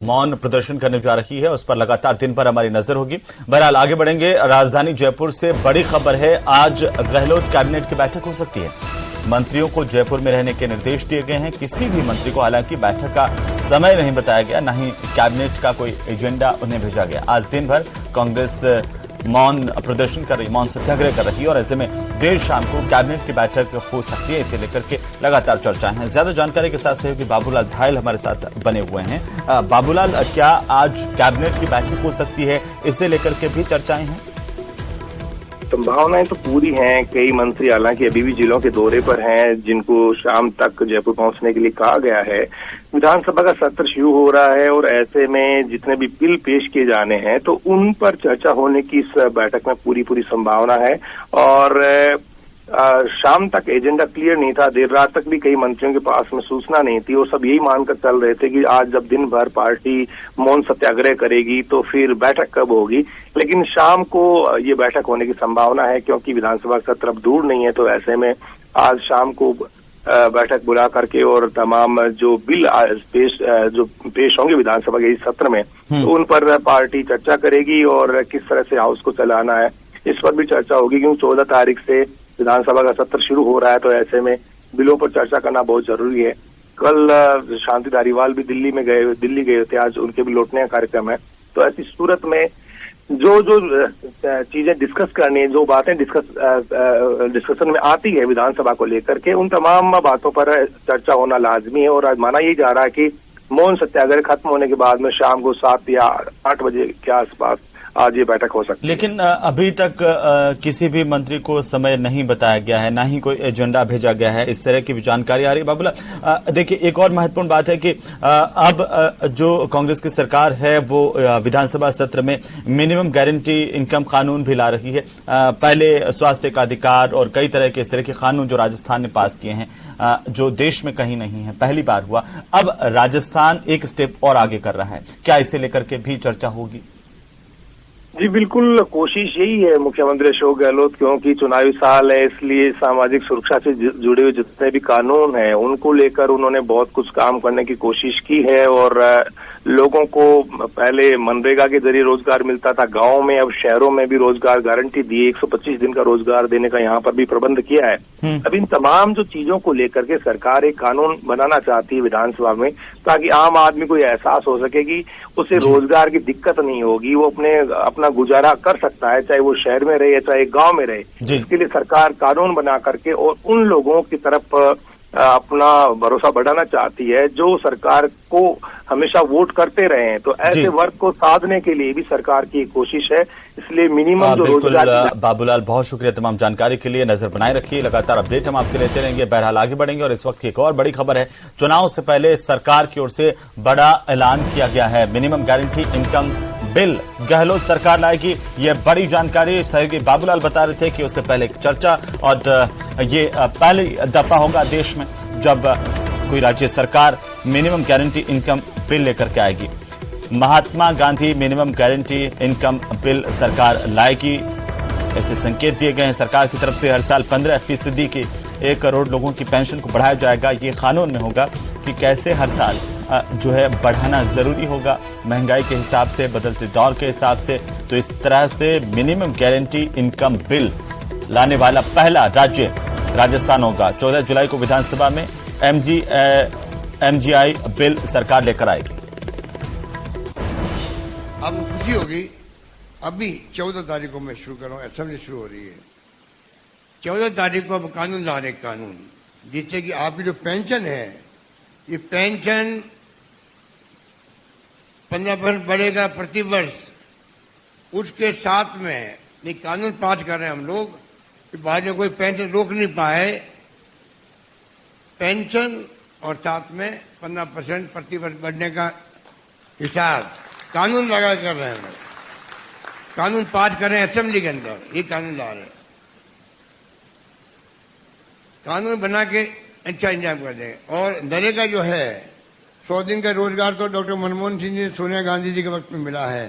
मौन प्रदर्शन करने जा रही है, उस पर लगातार दिन भर हमारी नजर होगी। बहरहाल आगे बढ़ेंगे। राजधानी जयपुर से बड़ी खबर है, आज गहलोत कैबिनेट की बैठक हो सकती है। मंत्रियों को जयपुर में रहने के निर्देश दिए गए हैं। किसी भी मंत्री को हालांकि बैठक का समय नहीं बताया गया, न ही कैबिनेट का कोई एजेंडा उन्हें भेजा गया। आज दिन भर कांग्रेस मौन प्रदर्शन कर रही, मौन सत्याग्रह कर रही है और ऐसे में देर शाम को कैबिनेट की बैठक हो सकती है। इसे लेकर के लगातार चर्चाएं हैं। ज्यादा जानकारी के साथ सहयोगी बाबूलाल धायल हमारे साथ बने हुए हैं। बाबूलाल, क्या आज कैबिनेट की बैठक हो सकती है, इसे लेकर के भी चर्चाएं हैं? संभावनाएं तो पूरी हैं। कई मंत्री हालांकि अभी भी जिलों के दौरे पर हैं, जिनको शाम तक जयपुर पहुंचने के लिए कहा गया है। विधानसभा का सत्र शुरू हो रहा है और ऐसे में जितने भी बिल पेश किए जाने हैं तो उन पर चर्चा होने की इस बैठक में पूरी संभावना है। और शाम तक एजेंडा क्लियर नहीं था, देर रात तक भी कई मंत्रियों के पास में सूचना नहीं थी और सब यही मानकर चल रहे थे कि आज जब दिन भर पार्टी मौन सत्याग्रह करेगी तो फिर बैठक कब होगी। लेकिन शाम को ये बैठक होने की संभावना है, क्योंकि विधानसभा सत्र अब दूर नहीं है। तो ऐसे में आज शाम को बैठक बुला करके और तमाम जो बिल पेश होंगे विधानसभा के इस सत्र में, तो उन पर पार्टी चर्चा करेगी और किस तरह से हाउस को चलाना है इस पर भी चर्चा होगी। क्योंकि 14 तारीख से विधानसभा का सत्र शुरू हो रहा है, तो ऐसे में बिलों पर चर्चा करना बहुत जरूरी है। कल शांति धारीवाल भी दिल्ली गए थे, आज उनके भी लौटने का कार्यक्रम है। तो ऐसी सूरत में जो चीजें डिस्कस करनी है, जो बातें डिस्कशन में आती है विधानसभा को लेकर के, उन तमाम बातों पर चर्चा होना लाजमी है। और आज माना यही जा रहा है कि मौन सत्याग्रह खत्म होने के बाद में शाम को 7 या 8 बजे के आसपास आज ये बैठक हो सकती है। लेकिन अभी तक किसी भी मंत्री को समय नहीं बताया गया है, ना ही कोई एजेंडा भेजा गया है, इस तरह की भी जानकारी आ रही है। बाबूलाल, देखिए एक और महत्वपूर्ण बात है कि अब जो कांग्रेस की सरकार है वो विधानसभा सत्र में मिनिमम गारंटी इनकम कानून भी ला रही है। पहले स्वास्थ्य का अधिकार और कई तरह के इस तरह के कानून जो राजस्थान ने पास किए हैं, जो देश में कहीं नहीं है, पहली बार हुआ। अब राजस्थान एक स्टेप और आगे कर रहा है, क्या इसे लेकर के भी चर्चा होगी? जी बिल्कुल, कोशिश यही है मुख्यमंत्री अशोक गहलोत, क्योंकि चुनावी साल है, इसलिए सामाजिक सुरक्षा से जुड़े हुए जितने भी कानून हैं उनको लेकर उन्होंने बहुत कुछ काम करने की कोशिश की है। और लोगों को पहले मनरेगा के जरिए रोजगार मिलता था गांव में, अब शहरों में भी रोजगार गारंटी दी, 125 दिन का रोजगार देने का यहाँ पर भी प्रबंध किया है। अब इन तमाम जो चीजों को लेकर के सरकार एक कानून बनाना चाहती है विधानसभा में, ताकि आम आदमी को एहसास हो सके कि उसे रोजगार की दिक्कत नहीं होगी, वो अपना गुजारा कर सकता है, चाहे वो शहर में रहे चाहे गांव में रहे। इसके लिए सरकार कानून बना करके और उन लोगों की तरफ अपना भरोसा बढ़ाना चाहती है जो सरकार को हमेशा वोट करते रहे हैं। तो ऐसे वर्ग को साधने के लिए भी सरकार की कोशिश है। इसलिए मिनिमम जो रोजगार। बाबूलाल, बहुत शुक्रिया तमाम जानकारी के लिए। नजर बनाए रखिए, लगातार अपडेट हम आपसे लेते रहेंगे। बहरहाल आगे बढ़ेंगे और इस वक्त की एक और बड़ी खबर है, चुनाव से पहले सरकार की ओर से बड़ा ऐलान किया गया है। Minimum guarantee income bill Gehlot सरकार लाएगी, ये बड़ी जानकारी सहयोगी बाबूलाल बता रहे थे कि उससे पहले चर्चा, और ये पहली दफा होगा देश में जब कोई राज्य सरकार मिनिमम गारंटी इनकम बिल लेकर के आएगी। Mahatma Gandhi minimum guarantee income bill सरकार लाएगी, ऐसे संकेत दिए गए हैं सरकार की तरफ से। हर साल 15% की 1 करोड़ लोगों की पेंशन को बढ़ाया जाएगा। ये कानून में होगा कि कैसे हर साल जो है बढ़ाना जरूरी होगा महंगाई के हिसाब से, बदलते दौर के हिसाब से। तो इस तरह से मिनिमम गारंटी इनकम बिल लाने वाला पहला राज्य राजस्थान होगा। 14 जुलाई को विधानसभा में एमजीआई बिल सरकार लेकर आएगी। आपको खुशी होगी, अभी 14 तारीख को मैं शुरू कर रहा हूँ, असेंबली शुरू हो रही है। 14 तारीख को अब कानून ला रहे, कानून जिससे कि आपकी जो पेंशन है, ये पेंशन 15% बढ़ेगा प्रति वर्ष। उसके साथ में ये कानून पास कर रहे हैं हम लोग कि बाद में कोई पेंशन रोक नहीं पाए, पेंशन और साथ में 15% प्रति वर्ष बढ़ने का हिसाब कानून लगा कर रहे हैं। कानून पास कर रहे हैं असेंबली के अंदर, ये कानून ला रहे हैं। कानून बना के अच्छा इंतजाम कर देंगे। और नरेगा जो है 100 दिन का रोजगार तो डॉक्टर मनमोहन सिंह जी, सोनिया गांधी जी के वक्त में मिला है।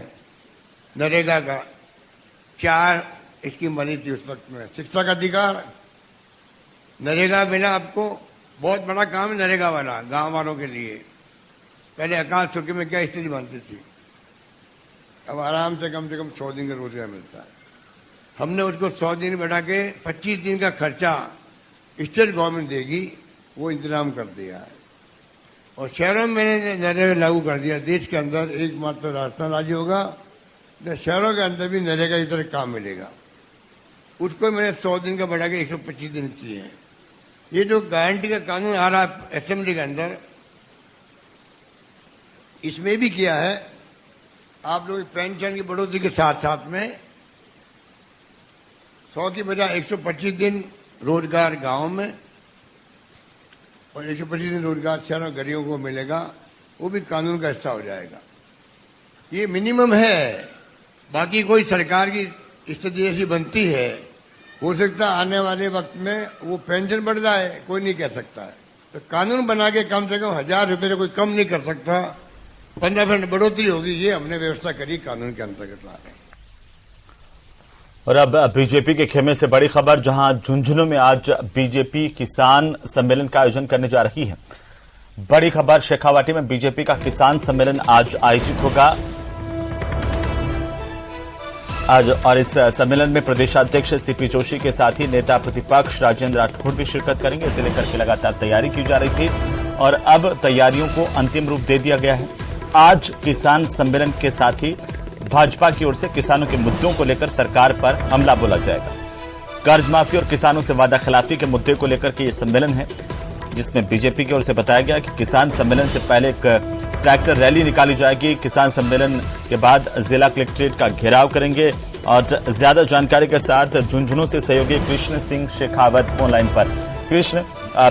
नरेगा का 4 स्कीम बनी थी उस वक्त में। शिक्षा का अधिकार, नरेगा मिला आपको, बहुत बड़ा काम है नरेगा वाला गांव वालों के लिए। पहले अकाल चौकी में क्या स्थिति बनती थी, अब आराम से कम 100 दिन का रोजगार मिलता है। हमने उसको 100 दिन बढ़ा के 25 दिन का खर्चा स्टेट गवर्नमेंट देगी, वो इंतजाम कर दिया है। और शहरों में मैंने नरेगा लागू कर दिया। देश के अंदर एकमात्र राजस्थान राज्य होगा जो शहरों के अंदर भी नरेगा की तरह काम मिलेगा। उसको मैंने 100 दिन का बढ़ा के 125 दिन किए हैं। ये जो गारंटी का कानून आ रहा है असेंबली के अंदर, इसमें भी किया है आप लोग पेंशन की बढ़ोतरी के साथ साथ में 100 की बजाय 125 दिन रोजगार गांव में और 125 दिन रोजगार शहरों गरीबों को मिलेगा, वो भी कानून का हिस्सा हो जाएगा। ये मिनिमम है। बाकी कोई सरकार की स्थिति ऐसी बनती है, हो सकता है आने वाले वक्त में वो पेंशन बढ़ जाए, कोई नहीं कह सकता है। तो कानून बना के कम से कम 1000 रुपये से कोई कम नहीं कर सकता, 15% बढ़ोतरी होगी। ये हमने व्यवस्था करी कानून के अंतर्गत ला रहे हैं। और अब बीजेपी के खेमे से बड़ी खबर, जहां झुंझुनू में आज बीजेपी किसान सम्मेलन का आयोजन करने जा रही है। बड़ी खबर, शेखावाटी में बीजेपी का किसान सम्मेलन आज आयोजित होगा आज, और इस सम्मेलन में प्रदेशाध्यक्ष सीपी जोशी के साथ ही नेता प्रतिपक्ष राजेंद्र राठौड़ भी शिरकत करेंगे। इसे लेकर के लगातार तैयारी की जा रही थी और अब तैयारियों को अंतिम रूप दे दिया गया है। आज किसान सम्मेलन के साथ ही भाजपा की ओर से किसानों के मुद्दों को लेकर सरकार पर हमला बोला जाएगा। कर्ज माफी और किसानों से वादा खिलाफी के मुद्दे को लेकर के ये सम्मेलन है, जिसमें बीजेपी की ओर से बताया गया कि किसान सम्मेलन से पहले एक ट्रैक्टर रैली निकाली जाएगी। किसान सम्मेलन के बाद जिला कलेक्ट्रेट का घेराव करेंगे। और ज्यादा जानकारी के साथ झुंझुनू से सहयोगी कृष्ण सिंह शेखावत फोन लाइन पर। कृष्ण,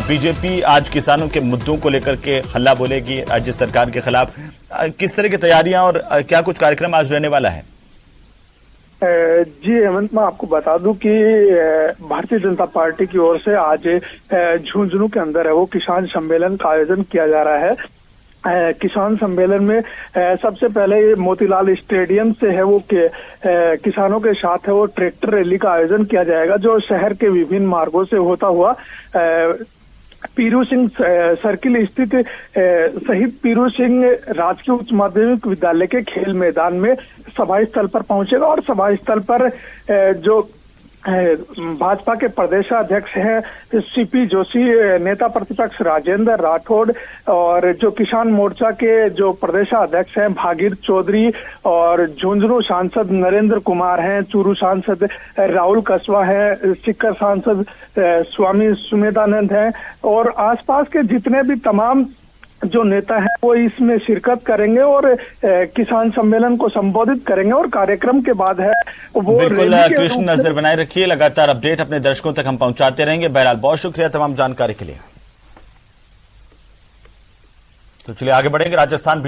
बीजेपी आज किसानों के मुद्दों को लेकर के हल्ला बोलेगी राज्य सरकार के खिलाफ, किस तरह की तैयारियां और क्या कुछ कार्यक्रम आज रहने वाला है? जी हेमंत, मैं आपको बता दूं कि भारतीय जनता पार्टी की ओर से आज झुंझुनू के अंदर है वो किसान सम्मेलन का आयोजन किया जा रहा है। किसान सम्मेलन में सबसे पहले मोतीलाल स्टेडियम से है वो किसानों के साथ है वो ट्रैक्टर रैली का आयोजन किया जाएगा, जो शहर के विभिन्न मार्गों से होता हुआ पीरू सिंह सर्किल स्थित शहीद पीरू सिंह राजकीय उच्च माध्यमिक विद्यालय के खेल मैदान में सभा स्थल पर पहुंचेगा। और सभा स्थल पर जो भाजपा के प्रदेशाध्यक्ष हैं सीपी जोशी, नेता प्रतिपक्ष राजेंद्र राठौड़ और जो किसान मोर्चा के जो प्रदेशाध्यक्ष हैं भागीर चौधरी और झुंझुनू सांसद नरेंद्र कुमार हैं, चूरू सांसद राहुल कस्वा है, सीकर सांसद स्वामी सुमेधानंद हैं और आसपास के जितने भी तमाम जो नेता हैं वो इसमें शिरकत करेंगे और किसान सम्मेलन को संबोधित करेंगे। और कार्यक्रम के बाद है वो बिल्कुल कृष्ण, नजर बनाए रखिए, लगातार अपडेट अपने दर्शकों तक हम पहुंचाते रहेंगे। बहरहाल बहुत शुक्रिया तमाम जानकारी के लिए। तो चलिए आगे बढ़ेंगे। राजस्थान